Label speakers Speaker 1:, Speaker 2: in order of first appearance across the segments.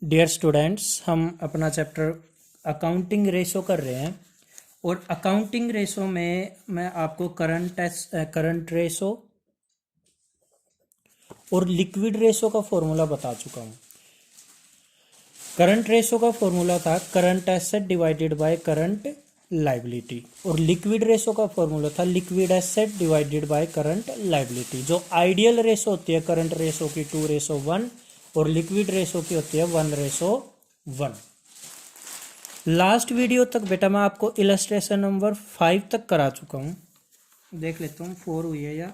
Speaker 1: Dear students, हम अपना chapter accounting ratio कर रहे हैं और अकाउंटिंग रेशो में मैं आपको करंट रेशो और लिक्विड रेशो का फॉर्मूला बता चुका हूँ। करंट रेशो का फॉर्मूला था current asset divided by current liability और लिक्विड रेशो का फॉर्मूला था liquid asset divided by current liability. जो आइडियल रेशो होती है करंट रेशो की 2:1 और लिक्विड रेशो की होती है 1:1। लास्ट वीडियो तक बेटा मैं आपको इलस्ट्रेशन नंबर 5 तक करा चुका हूँ। देख लेता हूँ 4 हुई है या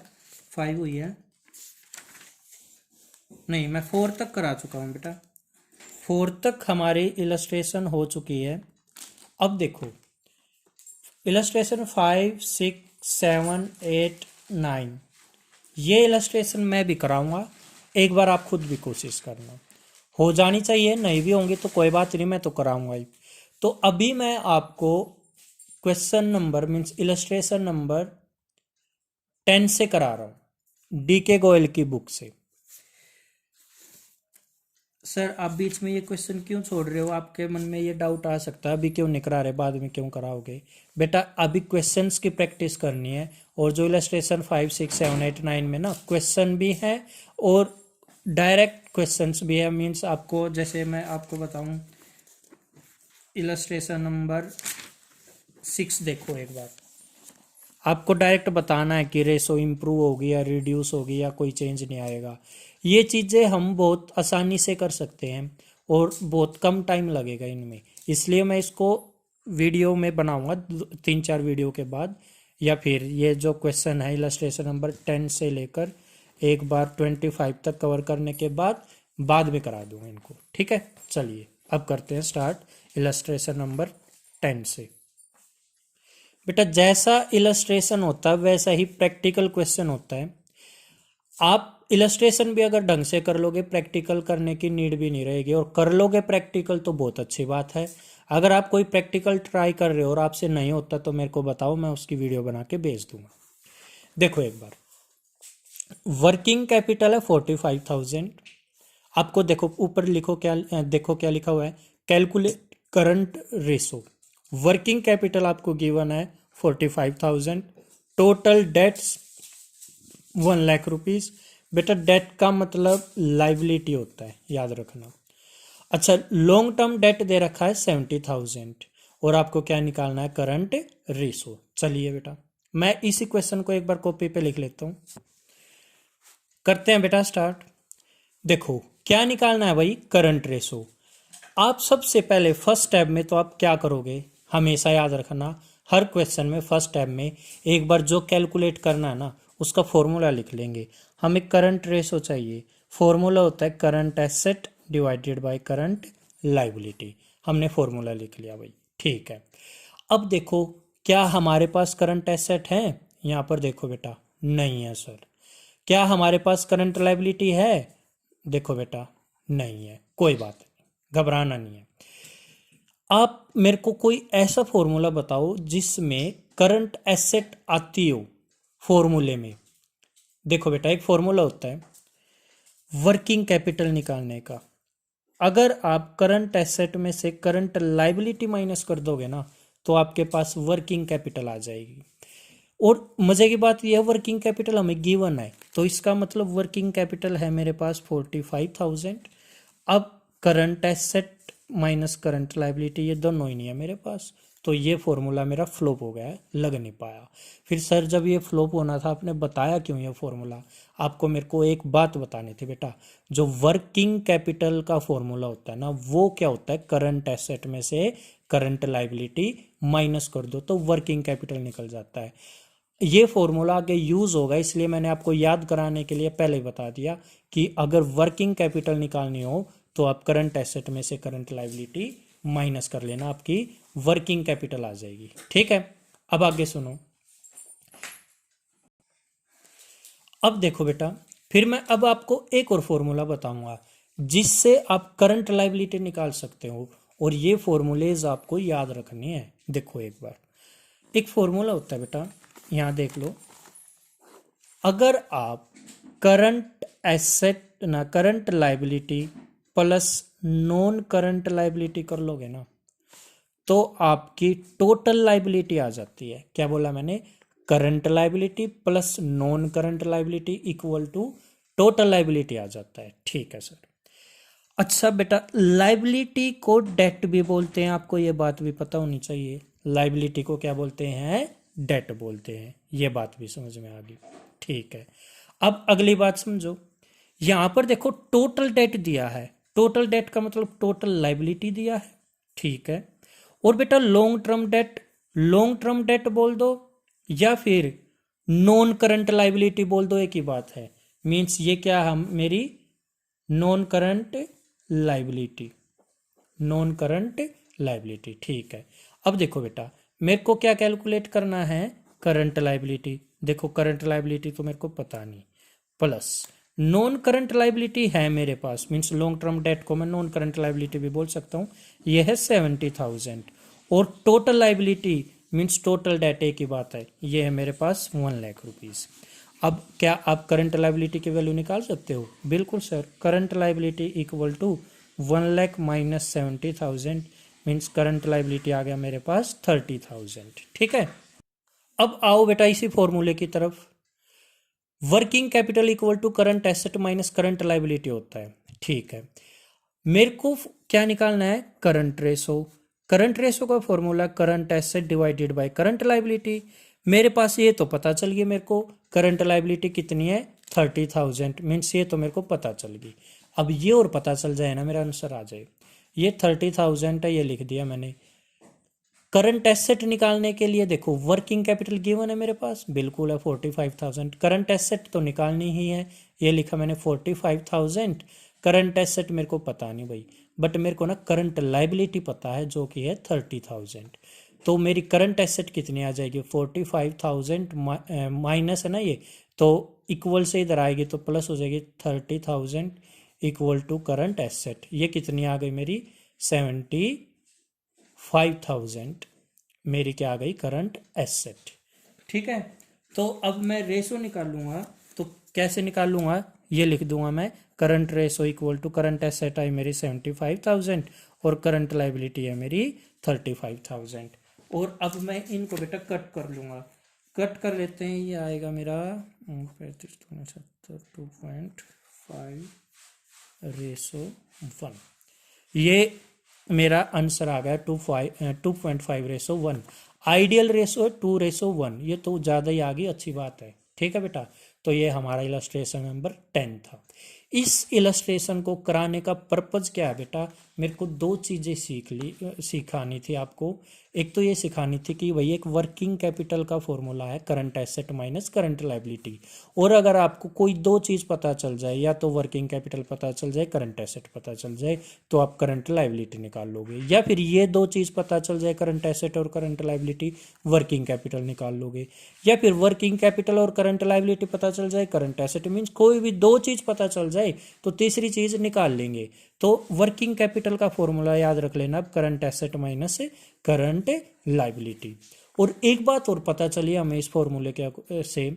Speaker 1: 5 हुई है। नहीं, मैं 4 तक करा चुका हूँ बेटा। 4 तक हमारी इलस्ट्रेशन हो चुकी है। अब देखो इलस्ट्रेशन 5, 6, 7, 8, 9 ये इलस्ट्रेशन मैं भी कराऊंगा। एक बार आप खुद भी कोशिश करना, हो जानी चाहिए। नहीं भी होंगी तो कोई बात नहीं, मैं तो कराऊंगा ही। तो अभी मैं आपको question number means illustration number 10 से करा रहा हूं, डीके गोयल की बुक से। सर आप बीच में ये क्वेश्चन क्यों छोड़ रहे हो? आपके मन में ये डाउट आ सकता है अभी क्यों नहीं करा रहे, बाद में क्यों कराओगे? बेटा अभी क्वेश्चंस की प्रैक्टिस करनी है और जो इलस्ट्रेशन 5, 6, 7, 8, 9 में ना क्वेश्चन भी है और डायरेक्ट क्वेश्चंस भी है। मीन्स आपको, जैसे मैं आपको बताऊं, इलस्ट्रेशन नंबर 6 देखो एक बार। आपको डायरेक्ट बताना है कि रेशो इम्प्रूव होगी या रिड्यूस होगी या कोई चेंज नहीं आएगा। ये चीज़ें हम बहुत आसानी से कर सकते हैं और बहुत कम टाइम लगेगा इनमें। इसलिए मैं इसको वीडियो में बनाऊंगा 3-4 वीडियो के बाद, या फिर ये जो क्वेश्चन है इलस्ट्रेशन नंबर 10 से लेकर एक बार 25 तक कवर करने के बाद में करा दूंगा इनको। ठीक है, चलिए अब करते हैं स्टार्ट इलस्ट्रेशन नंबर 10 से। बेटा जैसा इलस्ट्रेशन होता है वैसा ही प्रैक्टिकल क्वेश्चन होता है। आप इलस्ट्रेशन भी अगर ढंग से कर लोगे प्रैक्टिकल करने की नीड भी नहीं रहेगी, और कर लोगे प्रैक्टिकल तो बहुत अच्छी बात है। अगर आप कोई प्रैक्टिकल ट्राई कर रहे हो और आपसे नहीं होता तो मेरे को बताओ, मैं उसकी वीडियो बना के भेज दूंगा। देखो एक बार, वर्किंग कैपिटल है 45,000। आपको देखो ऊपर लिखो क्या, देखो क्या लिखा हुआ है, calculate current ratio. Working capital आपको गिवन है 45,000। Total debts 1,00,000 rupees. बेटा डेट का मतलब लाइबिलिटी होता है, याद रखना। अच्छा, लॉन्ग टर्म डेट दे रखा है 70,000 और आपको क्या निकालना है, करंट रेशो। चलिए बेटा मैं इसी क्वेश्चन को एक बार कॉपी पे लिख लेता हूं। करते हैं बेटा स्टार्ट। देखो क्या निकालना है भाई, करंट रेशो। आप सबसे पहले फर्स्ट स्टेप में तो आप क्या करोगे, हमेशा याद रखना हर क्वेश्चन में फर्स्ट स्टेप में एक बार जो कैलकुलेट करना है ना उसका फॉर्मूला लिख लेंगे। हमें करंट रेशो चाहिए, फॉर्मूला होता है current asset divided by current liability. हमने फॉर्मूला लिख लिया भाई, ठीक है। अब देखो क्या हमारे पास करंट एसेट है? यहाँ पर देखो बेटा नहीं है सर। क्या हमारे पास करंट लाइबिलिटी है? देखो बेटा नहीं है। कोई बात नहीं, घबराना नहीं है। आप मेरे को कोई ऐसा फॉर्मूला बताओ जिसमें करंट एसेट आती हो फॉर्मूले में। देखो बेटा एक फॉर्मूला होता है वर्किंग कैपिटल निकालने का। अगर आप करंट एसेट में से करंट लाइबिलिटी माइनस कर दोगे ना तो आपके पास वर्किंग कैपिटल आ जाएगी। और मजे की बात यह, वर्किंग कैपिटल हमें गिवन है तो इसका मतलब वर्किंग कैपिटल है मेरे पास 45,000। अब current asset minus current liability ये दोनों ही नहीं है मेरे पास, तो ये फॉर्मूला मेरा फ्लॉप हो गया है, लग नहीं पाया। फिर सर जब ये फ्लॉप होना था आपने बताया क्यों ये फॉर्मूला? आपको मेरे को एक बात बतानी थी बेटा, जो वर्किंग कैपिटल का फॉर्मूला होता है ना वो क्या होता है, करंट एसेट में से करंट लाइबिलिटी माइनस कर दो तो वर्किंग कैपिटल निकल जाता है। ये फॉर्मूला आगे यूज होगा, इसलिए मैंने आपको याद कराने के लिए पहले ही बता दिया कि अगर वर्किंग कैपिटल निकालनी हो तो आप करंट एसेट में से करंट लाइबिलिटी माइनस कर लेना, आपकी वर्किंग कैपिटल आ जाएगी। ठीक है, अब आगे सुनो। अब देखो बेटा फिर मैं अब आपको एक और फॉर्मूला बताऊंगा जिससे आप करंट लाइबिलिटी निकाल सकते हो, और ये फॉर्मूलेज आपको याद रखनी है। देखो एक बार, एक फॉर्मूला होता है बेटा, यहां देख लो। अगर आप करंट एसेट ना current liability plus non current liability कर लोगे ना, तो आपकी टोटल लाइबिलिटी आ जाती है। क्या बोला मैंने? Current liability plus non current liability equal to total liability आ जाता है। ठीक है सर। अच्छा बेटा, लाइबिलिटी को डेट भी बोलते हैं, आपको ये बात भी पता होनी चाहिए। लाइबिलिटी को क्या बोलते हैं? डेट बोलते हैं। ये बात भी समझ में आ गई। ठीक है, अब अगली बात समझो। यहां पर देखो टोटल डेट दिया है, टोटल डेट का मतलब टोटल लाइबिलिटी दिया है। ठीक है, और बेटा long term debt, long term debt बोल दो या फिर नॉन करंट लाइबिलिटी बोल दो, एक ही बात है। मींस ये क्या है मेरी? Non current liability, non current liability. ठीक है, अब देखो बेटा, मेरे को क्या कैलकुलेट करना है? Current liability. देखो करंट लाइबिलिटी तो मेरे को पता नहीं, प्लस नॉन करंट लाइबिलिटी है मेरे पास, मींस लॉन्ग टर्म डेट को मैं नॉन करंट लाइबिलिटी भी बोल सकता हूँ, ये है 70,000। और total liability means total date, एक ही बात है, ये है मेरे पास 1,00,000 रुपीज। अब क्या आप करंट लाइबिलिटी की वैल्यू निकाल सकते हो? बिल्कुल sir, current liability equal to 1,00,000 माइनस 70,000 मीन्स करंट लाइबिलिटी आ गया मेरे पास 30,000। ठीक है, अब आओ बेटा इसी फॉर्मूले की तरफ। Working capital equal to current asset minus current liability होता है। ठीक है, मेरे को क्या निकालना है? Current ratio. करंट रेशो का formula current asset divided by current liability. मेरे पास ये तो पता चल गया मेरे को करंट लाइबिलिटी कितनी है? 30,000 मीन्स ये तो मेरे को पता चल गई। अब ये और पता चल जाए ना, मेरा आंसर आ जाए। ये 30,000 है, ये लिख दिया मैंने। करंट एसेट निकालने के लिए देखो वर्किंग कैपिटल गिवन है मेरे पास, बिल्कुल है 45,000। करंट एसेट तो निकालनी ही है, ये लिखा मैंने 45,000। करंट एसेट मेरे को पता नहीं भाई, बट मेरे को ना करंट लाइबिलिटी पता है जो कि है 30,000। तो मेरी करंट एसेट कितनी आ जाएगी? 45,000 माइनस है ना ये, तो इक्वल से इधर आएगी तो प्लस हो जाएगी 30,000 इक्वल टू करंट एसेट। ये कितनी आ गई मेरी? 75,000 मेरी क्या आ गई? Current asset. ठीक है, तो अब मैं रेशो निकालूंगा, तो कैसे निकालूंगा? ये लिख दूंगा मैं, current ratio equal to current asset आई मेरी 75,000 और करंट लाइबिलिटी है मेरी 35,000। और अब मैं इनको बेटा कट कर लूंगा, कट कर लेते हैं। ये आएगा मेरा 2.5 रेशो 1। ये मेरा आंसर आ गया 2.5 रेशो 1। आइडियल रेशो है 2:1, ये तो ज़्यादा ही आ गई, अच्छी बात है। ठीक है बेटा, तो ये हमारा इलस्ट्रेशन नंबर 10 था। इस इलस्ट्रेशन को कराने का पर्पज क्या है बेटा? मेरे को दो चीज़ें सिखानी थी आपको। एक तो ये सिखानी थी कि भाई एक वर्किंग कैपिटल का फॉर्मूला है current asset minus current liability, और अगर आपको कोई दो चीज़ पता चल जाए, या तो वर्किंग कैपिटल पता चल जाए, करंट एसेट पता चल जाए, तो आप करंट लाइबिलिटी निकाल लोगे, या फिर ये दो चीज़ पता चल जाए करंट एसेट और करंट लाइबिलिटी, वर्किंग कैपिटल निकाल लोगे, या फिर वर्किंग कैपिटल और करंट लाइबिलिटी पता चल जाए, करंट एसेट, मीन्स कोई भी दो चीज़ पता चल जाए तो तीसरी चीज़ निकाल लेंगे। तो वर्किंग कैपिटल का फॉर्मूला याद रख लेना, current asset minus current liability. और एक बात और पता चली हमें इस फॉर्मूले के से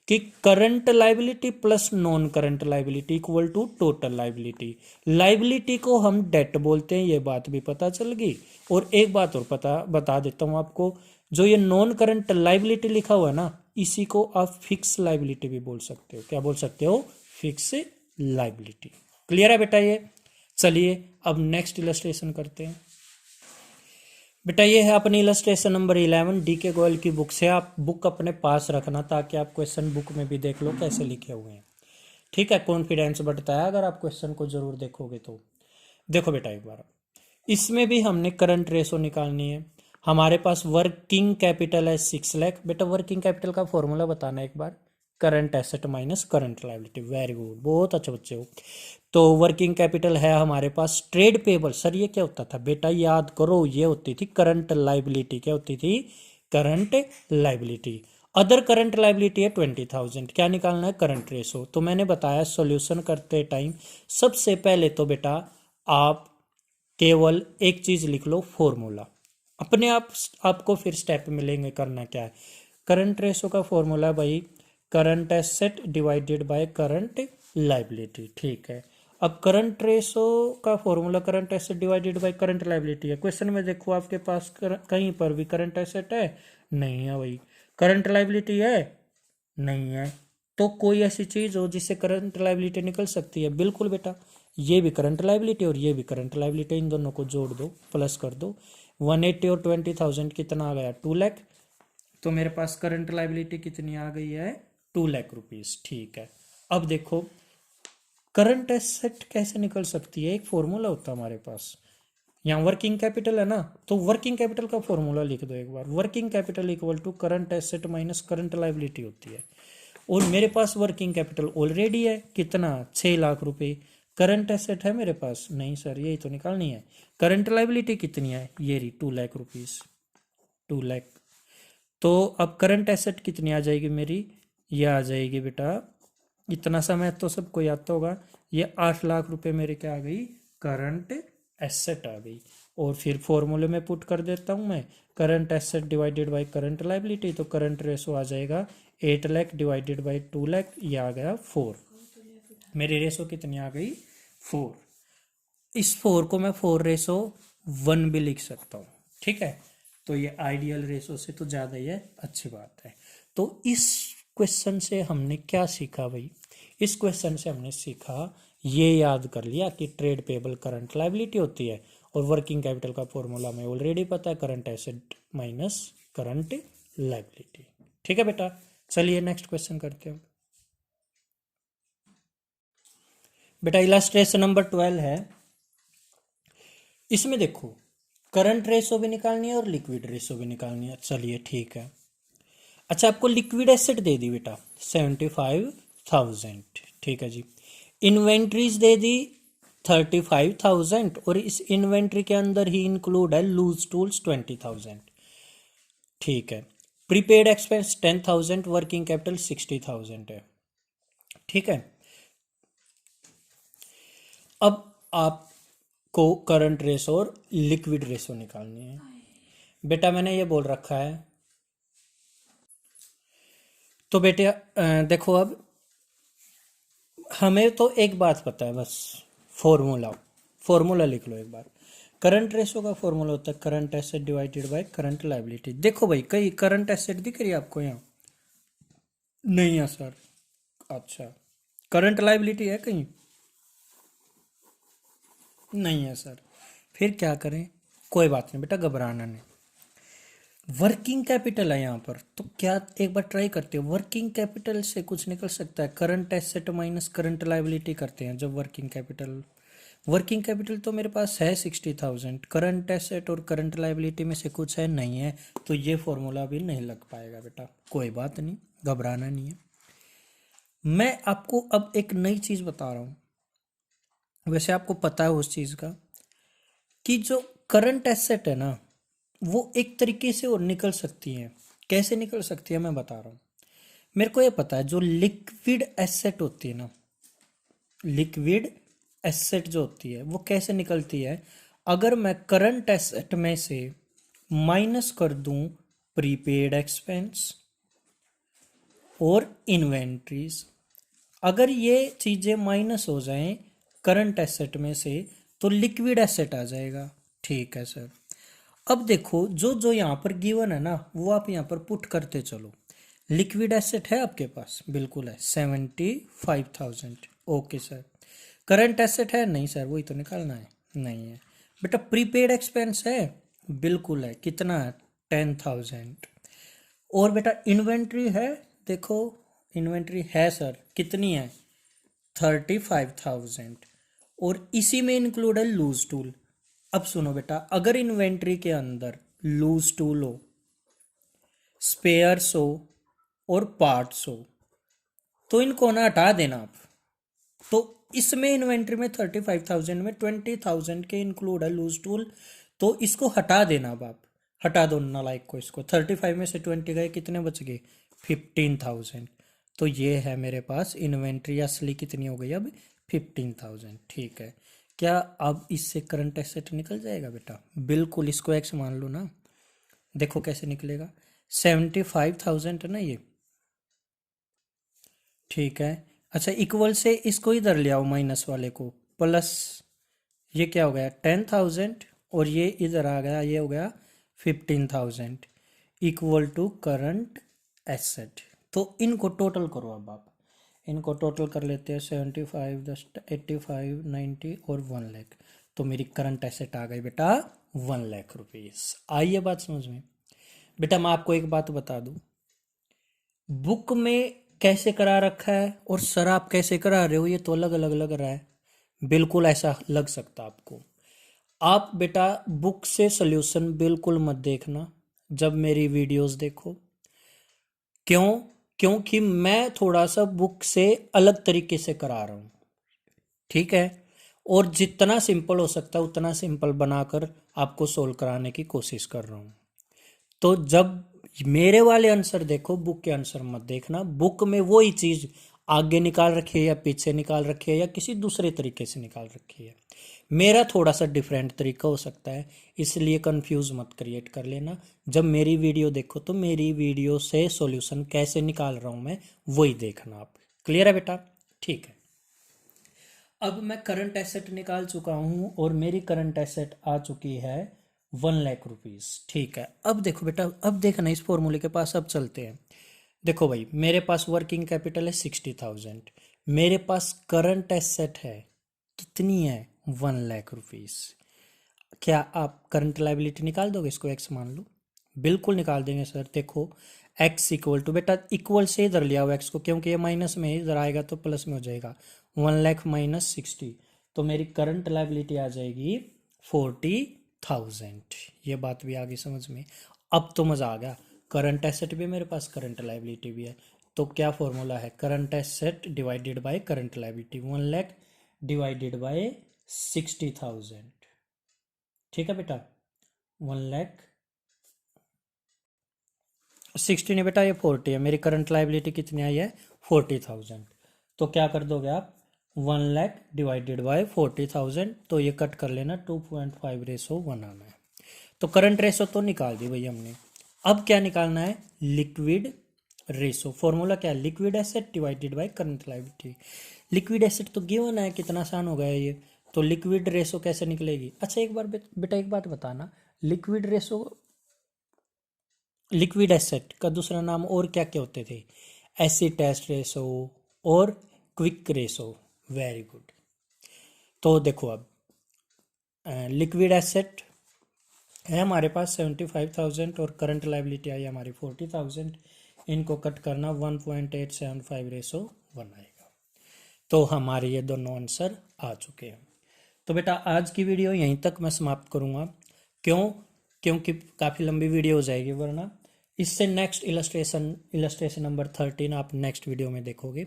Speaker 1: कि current liability plus non current liability equal to total liability. Liability को हम डेट बोलते हैं, ये बात भी पता चल गई। और एक बात और बता देता हूं आपको, जो ये नॉन करंट लाइबिलिटी लिखा हुआ है ना, इसी को आप फिक्स लाइबिलिटी भी बोल सकते हो। क्या बोल सकते हो? Fix liability. क्लियर है बेटा ये? चलिए अब नेक्स्ट इलस्ट्रेशन करते हैं। बेटा ये है अपनी इलस्ट्रेशन नंबर 11 डीके गोयल की बुक से। आप बुक अपने पास रखना ताकि आप क्वेश्चन बुक में भी देख लो कैसे लिखे हुए हैं। ठीक है, कॉन्फिडेंस बढ़ता है अगर आप क्वेश्चन को जरूर देखोगे तो। देखो बेटा एक बार, इसमें भी हमने करंट रेशो निकालनी है। हमारे पास वर्किंग कैपिटल है 6 लाख। बेटा वर्किंग कैपिटल का फॉर्मूला बताना एक बार, current asset minus current liability. Very good, बहुत अच्छे बच्चे हो। तो वर्किंग कैपिटल है हमारे पास ट्रेड पेबल। सर ये क्या होता था बेटा? याद करो, ये होती थी करंट लाइबिलिटी। क्या होती थी? Current liability. Other current liability है 20,000। क्या निकालना है? Current ratio. तो मैंने बताया सॉल्यूशन करते टाइम सबसे पहले तो बेटा आप केवल एक चीज लिख लो, फॉर्मूला। अपने आप आपको फिर स्टेप मिलेंगे करना क्या है। करंट रेशो का फॉर्मूला भाई current asset divided by current liability. ठीक है, अब करंट रेशो का formula current asset divided by current liability है। क्वेश्चन में देखो आपके पास कहीं पर भी करंट एसेट है नहीं है भाई, करंट लायबिलिटी है नहीं है, तो कोई ऐसी चीज हो जिससे करंट लायबिलिटी निकल सकती है? बिल्कुल बेटा, ये भी करंट लायबिलिटी और ये भी करंट लायबिलिटी, इन दोनों को जोड़ दो, प्लस कर दो। 180 और 20,000 कितना आ गया? 2 लाख। तो मेरे पास करंट लायबिलिटी कितनी आ गई है? 2 लाख रुपीज। ठीक है, अब देखो करंट एसेट कैसे निकल सकती है? एक फॉर्मूला होता है हमारे पास, यहाँ वर्किंग कैपिटल है ना, तो वर्किंग कैपिटल का फॉर्मूला लिख दो एक बार। Working capital equal to current asset minus current liability होती है। और मेरे पास वर्किंग कैपिटल ऑलरेडी है, कितना? 6 लाख रुपए। करंट एसेट है मेरे पास नहीं सर, यही तो निकालनी है। करंट लायबिलिटी कितनी है? ये रही 2 लाख रुपीज, 2 लाख। तो अब करंट एसेट कितनी आ जाएगी मेरी? ये आ जाएगी बेटा, इतना समय तो सबको याद तो होगा, ये 8 लाख रुपए मेरे क्या आ गई? करंट एसेट आ गई। और फिर फॉर्मूले में पुट कर देता हूं मैं, current asset divided by current liability, तो करंट रेशो आ जाएगा 8 लाख डिवाइडेड बाय 2 लाख, ये आ गया 4। मेरी रेशो कितनी आ गई? 4। इस 4 को मैं 4:1 भी लिख सकता हूँ, ठीक है। तो ये आइडियल रेशो से तो ज़्यादा ही है, अच्छी बात है। तो इस क्वेश्चन से हमने क्या सीखा भाई? इस क्वेश्चन से हमने सीखा, ये याद कर लिया कि ट्रेड पेबल करंट लायबिलिटी होती है, और वर्किंग कैपिटल का फॉर्मूला हमें ऑलरेडी पता है, current asset minus current liability. ठीक है बेटा, चलिए नेक्स्ट क्वेश्चन करते हैं। बेटा इलास्ट्रेशन नंबर 12 है, इसमें देखो करंट रेशो भी निकालनी है और लिक्विड रेशो भी निकालनी है। चलिए ठीक है। अच्छा, आपको लिक्विड एसेट दे दी बेटा 75,000, ठीक है जी। इन्वेंट्रीज दे दी 35,000, और इस इन्वेंट्री के अंदर ही इंक्लूड है लूज टूल्स 20,000, ठीक है। प्रीपेड एक्सपेंस 10,000, वर्किंग कैपिटल 60,000 है, ठीक है। अब आपको करंट रेशो और लिक्विड रेशो निकालनी है। बेटा मैंने ये बोल रखा है, तो बेटे देखो अब हमें तो एक बात पता है बस, फॉर्मूला, फॉर्मूला लिख लो एक बार। करंट रेशो का फॉर्मूला होता है current asset divided by current liability. देखो भाई, कहीं करंट एसेट दिख रही है आपको यहाँ? नहीं है सर। अच्छा, करंट लायबिलिटी है कहीं? नहीं है सर। फिर क्या करें? कोई बात नहीं बेटा, घबराना नहीं। वर्किंग कैपिटल है यहाँ पर, तो क्या एक बार ट्राई करते हो, वर्किंग कैपिटल से कुछ निकल सकता है? Current asset minus current liability करते हैं जब वर्किंग कैपिटल, वर्किंग कैपिटल तो मेरे पास है 60,000, करंट एसेट और करंट लायबिलिटी में से कुछ है नहीं है, तो ये फॉर्मूला भी नहीं लग पाएगा बेटा। कोई बात नहीं, घबराना नहीं है। मैं आपको अब एक नई चीज बता रहा हूँ, वैसे आपको पता है उस चीज का, कि जो करंट एसेट है ना, वो एक तरीके से और निकल सकती है। कैसे निकल सकती है मैं बता रहा हूँ। मेरे को ये पता है, जो लिक्विड एसेट होती है ना, लिक्विड एसेट जो होती है वो कैसे निकलती है? अगर मैं करंट एसेट में से माइनस कर दूं प्रीपेड एक्सपेंस और इन्वेंट्रीज, अगर ये चीजें माइनस हो जाएं करंट एसेट में से, तो लिक्विड एसेट आ जाएगा, ठीक है सर। अब देखो जो जो यहाँ पर गिवन है ना, वो आप यहाँ पर पुट करते चलो। लिक्विड एसेट है आपके पास? बिल्कुल है, 75,000, ओके सर। करंट एसेट है? नहीं सर, वही तो निकालना है, नहीं है। बेटा प्रीपेड एक्सपेंस है? बिल्कुल है, कितना है? 10,000। और बेटा इन्वेंट्री है? देखो इन्वेंट्री है सर, कितनी है? 35,000, और इसी में इंक्लूड है लूज टूल। अब सुनो बेटा, अगर इन्वेंट्री के अंदर लूज टूल हो, स्पेयर्स हो और पार्ट्स हो, तो इनको ना हटा देना आप। तो इसमें इन्वेंट्री में 35,000 में 20,000 के इंक्लूड है लूज टूल, तो इसको हटा देना। अब आप हटा दो नालायक को, इसको 35 में से 20 गए, कितने बच गए? 15,000। तो ये है मेरे पास इन्वेंट्री असली कितनी हो गई अब? 15,000, ठीक है। क्या अब इससे करंट एसेट निकल जाएगा बेटा? बिल्कुल, इसको एक्स मान लो ना। देखो कैसे निकलेगा, 75,000 है ना ये, ठीक है। अच्छा, इक्वल से इसको इधर ले आओ, माइनस वाले को, प्लस ये क्या हो गया 10,000 और ये इधर आ गया, ये हो गया 15,000 इक्वल टू करंट एसेट। तो इनको टोटल करो, अब आप इनको टोटल कर लेते हैं 75 10 85 90 और 1 लाख। तो मेरी करंट एसेट आ गई बेटा 1 लाख रुपीस। आइए बात समझ में। बेटा मैं आपको एक बात बता दूं, बुक में कैसे करा रखा है और सर आप कैसे करा रहे हो ये तो अलग अलग लग रहा है। बिल्कुल ऐसा लग सकता आपको। आप बेटा बुक से सॉल्यूशन बिल्कुल मत देखना जब मेरी वीडियोस देखो। क्यों? क्योंकि मैं थोड़ा सा बुक से अलग तरीके से करा रहा हूँ, ठीक है। और जितना सिंपल हो सकता है उतना सिंपल बनाकर आपको सोल्व कराने की कोशिश कर रहा हूँ। तो जब मेरे वाले आंसर देखो, बुक के आंसर मत देखना। बुक में वही चीज आगे निकाल रखी है या पीछे निकाल रखी है या किसी दूसरे तरीके से निकाल रखी है। मेरा थोड़ा सा डिफरेंट तरीका हो सकता है, इसलिए कंफ्यूज मत क्रिएट कर लेना। जब मेरी वीडियो देखो तो मेरी वीडियो से सॉल्यूशन कैसे निकाल रहा हूं मैं वही देखना आप। क्लियर है बेटा? ठीक है। अब मैं करंट एसेट निकाल चुका हूं और मेरी करंट एसेट आ चुकी है 1 लाख रुपीस। ठीक है, अब देखो बेटा, अब देखना इस फॉर्मूले के पास, अब चलते हैं। देखो भाई, मेरे पास वर्किंग कैपिटल है 60,000, मेरे पास करंट एसेट है कितनी है 1 लाख रुपीस। क्या आप करंट लाइबिलिटी निकाल दोगे? इसको एक्स मान लो। बिल्कुल निकाल देंगे सर। देखो एक्स इक्वल टू, बेटा इक्वल से इधर लिया हुआ एक्स को, क्योंकि ये माइनस में है, इधर आएगा तो प्लस में हो जाएगा। 1 लाख माइनस 60, तो मेरी करंट लाइबिलिटी आ जाएगी 40,000। ये बात भी आ गई समझ में। अब तो मजा आ गया, करंट एसेट भी मेरे पास, करंट लाइबिलिटी भी है। तो क्या फॉर्मूला है? Current asset divided by current liability. 1 lakh divided by 60,000। ठीक है बेटा, 1 लाख 60 नहीं बेटा, ये 40 है। मेरी करंट लाइबिलिटी कितनी आई है? 40,000। तो क्या कर दोगे आप? 1 लाख डिवाइडेड बाय 40,000, तो ये कट कर लेना, 2.5:1 आना है। तो करंट रेशो तो निकाल दी भाई हमने। अब क्या निकालना है? Liquid ratio. फॉर्मूला क्या है? Liquid asset divided by current liability. Liquid asset तो गिवन है, कितना आसान हो गया ये। तो लिक्विड रेशो कैसे निकलेगी? अच्छा एक बार बेटा एक बात बताना, लिक्विड रेशो, लिक्विड एसेट का दूसरा नाम और क्या क्या होते थे? एसिड टेस्ट रेशो और क्विक रेशो। Very good. तो देखो अब लिक्विड एसेट है हमारे पास 75,000 और करंट लाइबिलिटी आई हमारी 40,000। इनको कट करना 1.875:1 आएगा। तो हमारे ये दोनों आंसर आ चुके हैं। तो बेटा आज की वीडियो यहीं तक मैं समाप्त करूंगा। क्यों? क्योंकि काफ़ी लंबी वीडियो हो जाएगी वरना। इससे नेक्स्ट इलस्ट्रेशन नंबर 13 आप नेक्स्ट वीडियो में देखोगे।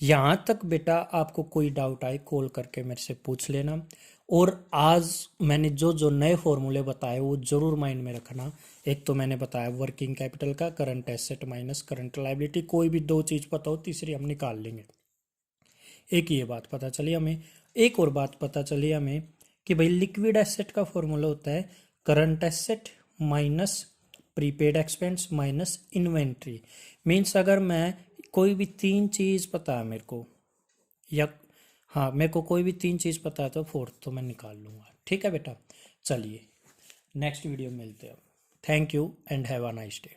Speaker 1: यहाँ तक बेटा आपको कोई डाउट आए कॉल करके मेरे से पूछ लेना। और आज मैंने जो जो नए फॉर्मूले बताए वो जरूर माइंड में रखना। एक तो मैंने बताया वर्किंग कैपिटल का, current asset minus current liability, कोई भी दो चीज़ पता हो तीसरी हम निकाल लेंगे। एक ये बात पता चली हमें। एक और बात पता चली हमें कि भाई लिक्विड एसेट का फॉर्मूला होता है current asset minus prepaid expense minus inventory. Means अगर मैं कोई भी तीन चीज़ पता है मेरे को, या हाँ मेरे को कोई भी तीन चीज़ पता है तो फोर्थ तो मैं निकाल लूँगा। ठीक है बेटा, चलिए नेक्स्ट वीडियो में मिलते हैं। Thank you and have a nice day.